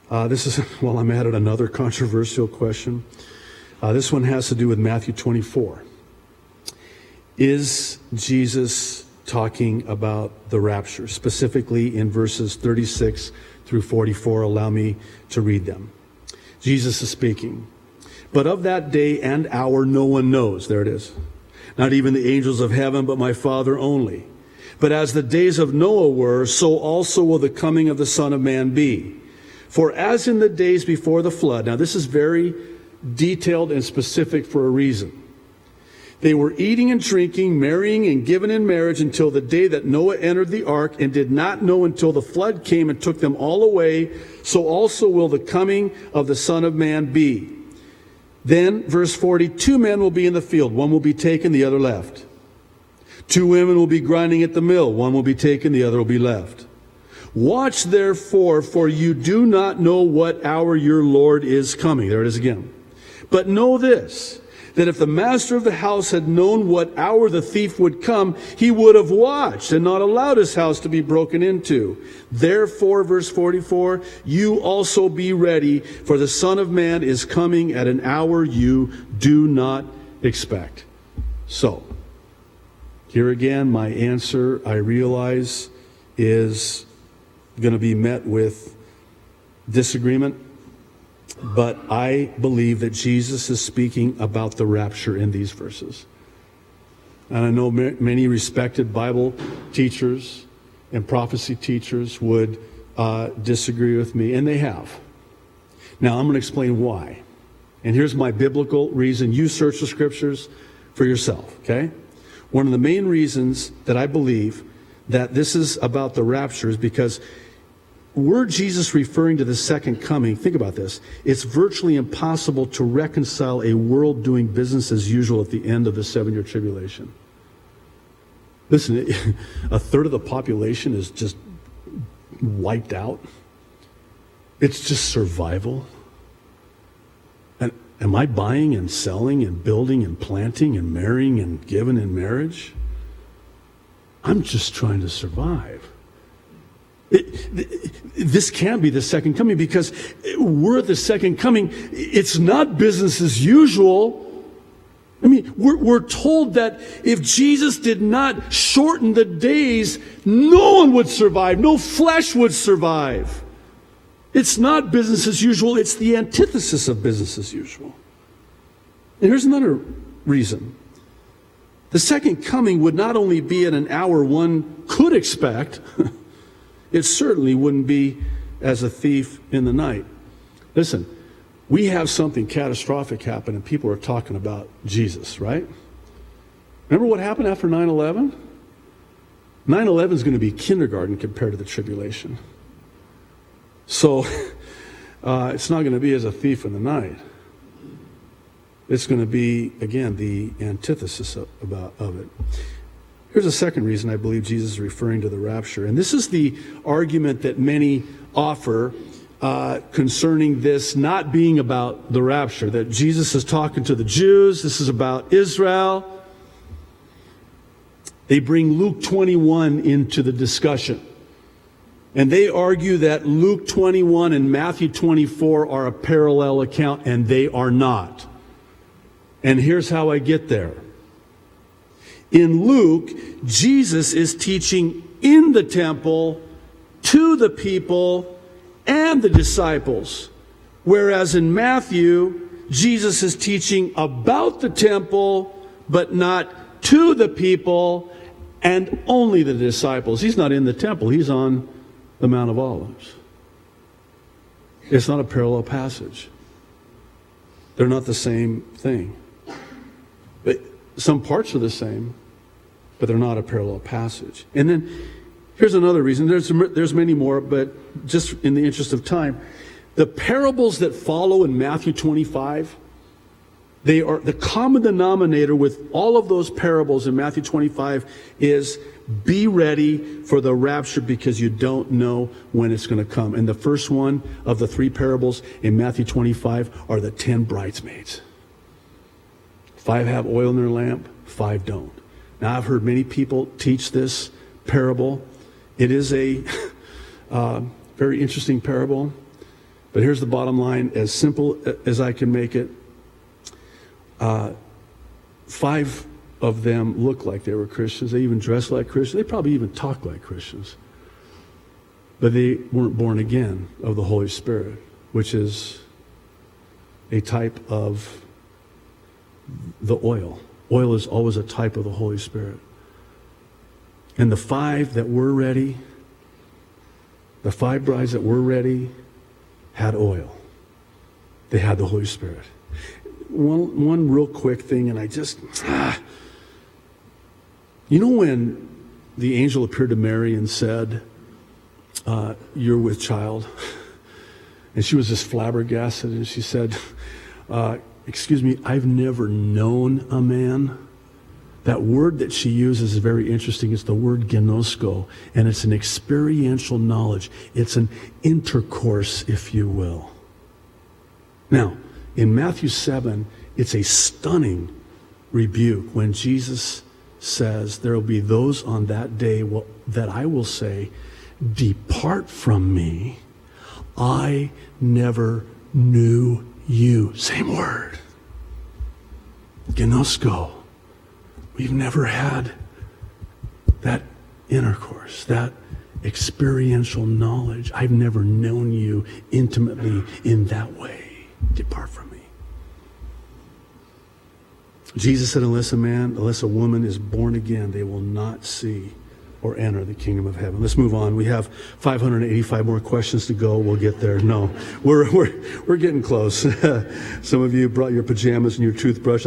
I'm at it, another controversial question. This one has to do with Matthew 24. Is Jesus talking about the rapture, specifically in verses 36 through 44? Allow me to read them. Jesus is speaking. But of that day and hour no one knows. There it is. Not even the angels of heaven, but my Father only. But as the days of Noah were, so also will the coming of the Son of Man be. For as in the days before the flood, now this is very detailed and specific for a reason. They were eating and drinking, marrying and given in marriage until the day that Noah entered the ark, and did not know until the flood came and took them all away. So also will the coming of the Son of Man be. Then, verse 40, 2 men will be in the field. One will be taken, the other left. 2 women will be grinding at the mill. One will be taken, the other will be left. Watch therefore, for you do not know what hour your Lord is coming. There it is again. But know this, that if the master of the house had known what hour the thief would come, he would have watched and not allowed his house to be broken into. Therefore, verse 44, you also be ready, for the Son of Man is coming at an hour you do not expect. So, here again, my answer, I realize, is going to be met with disagreement. But I believe that Jesus is speaking about the rapture in these verses. And I know many respected Bible teachers and prophecy teachers would disagree with me, and they have. Now, I'm going to explain why. And here's my biblical reason. You search the scriptures for yourself, okay? One of the main reasons that I believe that this is about the rapture is because were Jesus referring to the second coming, think about this, it's virtually impossible to reconcile a world doing business as usual at the end of the 7-year tribulation. Listen, a third of the population is just wiped out. It's just survival. And am I buying and selling and building and planting and marrying and giving in marriage? I'm just trying to survive. This can't be the second coming, because we're at the second coming. It's not business as usual. I mean, we're told that if Jesus did not shorten the days, no one would survive. No flesh would survive. It's not business as usual. It's the antithesis of business as usual. And here's another reason. The second coming would not only be at an hour one could expect, it certainly wouldn't be as a thief in the night. Listen, we have something catastrophic happen and people are talking about Jesus, right? Remember what happened after 9/11? 9/11 is going to be kindergarten compared to the tribulation. So it's not going to be as a thief in the night. It's going to be, again, the antithesis of it. Here's a second reason I believe Jesus is referring to the rapture. And this is the argument that many offer concerning this not being about the rapture, that Jesus is talking to the Jews. This is about Israel. They bring Luke 21 into the discussion. And they argue that Luke 21 and Matthew 24 are a parallel account, and they are not. And here's how I get there. In Luke, Jesus is teaching in the temple to the people and the disciples. Whereas in Matthew, Jesus is teaching about the temple, but not to the people and only the disciples. He's not in the temple. He's on the Mount of Olives. It's not a parallel passage. They're not the same thing. But some parts are the same, but they're not a parallel passage. And then here's another reason. There's many more, but just in the interest of time, the parables that follow in Matthew 25, they are the common denominator with all of those parables in Matthew 25 is be ready for the rapture because you don't know when it's going to come. And the first one of the 3 parables in Matthew 25 are the 10 bridesmaids. 5 have oil in their lamp, 5 don't. Now, I've heard many people teach this parable. It is a very interesting parable. But here's the bottom line, as simple as I can make it. 5 of them looked like they were Christians. They even dressed like Christians. They probably even talked like Christians. But they weren't born again of the Holy Spirit, which is a type of the oil. Oil is always a type of the Holy Spirit. And the 5 that were ready, the 5 brides that were ready, had oil. They had the Holy Spirit. One real quick thing, and I just... You know when the angel appeared to Mary and said, you're with child? And she was just flabbergasted, and she said, excuse me, I've never known a man. That word that she uses is very interesting. It's the word gnosko, and it's an experiential knowledge. It's an intercourse, if you will. Now, in Matthew 7, it's a stunning rebuke when Jesus says, there will be those on that day that I will say, depart from me, I never knew you. Same word. Gnosko. We've never had that intercourse, that experiential knowledge. I've never known you intimately in that way. Depart from me. Jesus said, unless a woman is born again, they will not see or enter the kingdom of heaven. Let's move on. We have 585 more questions to go. We'll get there. No, we're getting close. Some of you brought your pajamas and your toothbrush.